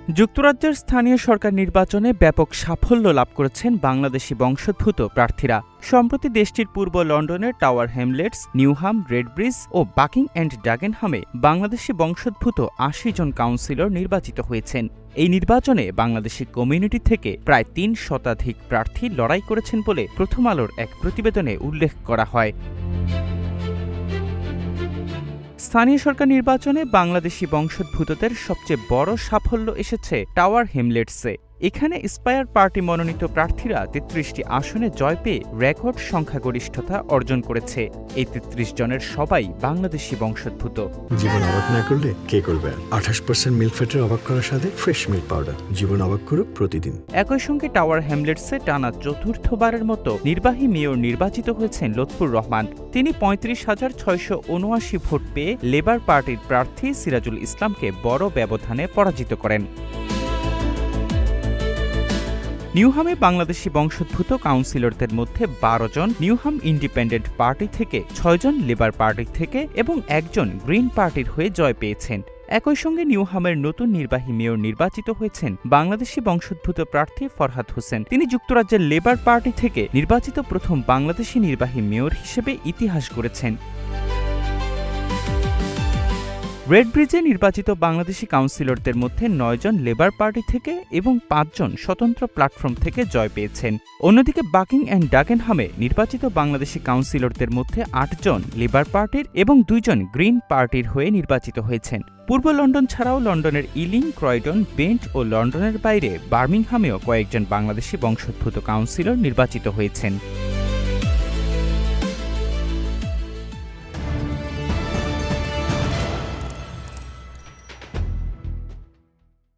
যুক্তরাজ্যের স্থানীয় সরকার নির্বাচনে ব্যাপক সাফল্য লাভ করেছেন বাংলাদেশি বংশোদ্ভূত প্রার্থীরা। সম্প্রতি দেশটির পূর্ব লন্ডনের টাওয়ার হ্যামলেটস, নিউহাম, রেডব্রিজ ও বাকিং অ্যান্ড ডাগেনহামে বাংলাদেশি বংশোদ্ভূত ৮০ জন কাউন্সিলর নির্বাচিত হয়েছেন। এই নির্বাচনে বাংলাদেশি কমিউনিটি থেকে প্রায় ৩ শতাধিক প্রার্থী লড়াই করেছেন বলে প্রথম আলোর এক প্রতিবেদনে উল্লেখ করা হয়। স্থানীয় সরকার নির্বাচনে বাংলাদেশি বংশোদ্ভূতদের সবচেয়ে বড় সাফল্য এসেছে টাওয়ার হ্যামলেটসে। এখানে স্পায়ার পার্টি মনোনীত প্রার্থীরা ৩৩টি আসনে জয় পেয়ে রেকর্ড সংখ্যাগরিষ্ঠতা অর্জন করেছে। এই ৩৩ জনের সবাই বাংলাদেশি বংশোদ্ভূত। জীবন অবাক না করলে কে করবে? 28% মিল্ক ফ্যাটের অবাক করার সাথে ফ্রেশ মিল্ক পাউডার। জীবন অবাক করুক প্রতিদিন। একই সঙ্গে টাওয়ার হ্যামলেটসে টানা চতুর্থবারের মতো নির্বাহী মেয়র নির্বাচিত হয়েছেন লুৎফুর রহমান। তিনি ৩৫,৬৭৯ ভোট পেয়ে লেবার পার্টির প্রার্থী সিরাজুল ইসলামকে বড় ব্যবধানে পরাজিত করেন। নিউহামে বাংলাদেশি বংশোদ্ভূত কাউন্সিলরদের মধ্যে ১২ জন নিউহাম ইন্ডিপেন্ডেন্ট পার্টি থেকে, ৬ জন লেবার পার্টি থেকে এবং ১ জন গ্রিন পার্টির হয়ে জয় পেয়েছেন। একই সঙ্গে নিউহামের নতুন নির্বাহী মেয়র নির্বাচিত হয়েছেন বাংলাদেশি বংশোদ্ভূত প্রার্থী ফরহাদ হোসেন। তিনি যুক্তরাজ্যের লেবার পার্টি থেকে নির্বাচিত প্রথম বাংলাদেশি নির্বাহী মেয়র হিসেবে ইতিহাস গড়েছেন। রেডব্রিজে নির্বাচিত বাংলাদেশি কাউন্সিলরদের মধ্যে ৯ জন লেবার পার্টি থেকে এবং ৫ জন স্বতন্ত্র প্ল্যাটফর্ম থেকে জয় পেয়েছেন। অন্যদিকে বাকিং অ্যান্ড ডাগেনহামে নির্বাচিত বাংলাদেশি কাউন্সিলরদের মধ্যে ৮ জন লেবার পার্টির এবং ২ জন গ্রিন পার্টির হয়ে নির্বাচিত হয়েছেন। পূর্ব লন্ডন ছাড়াও লন্ডনের ইলিং, ক্রয়ডন, বেন্ট ও লন্ডনের বাইরে বার্মিংহামেও কয়েকজন বাংলাদেশি বংশোদ্ভূত কাউন্সিলর নির্বাচিত হয়েছেন।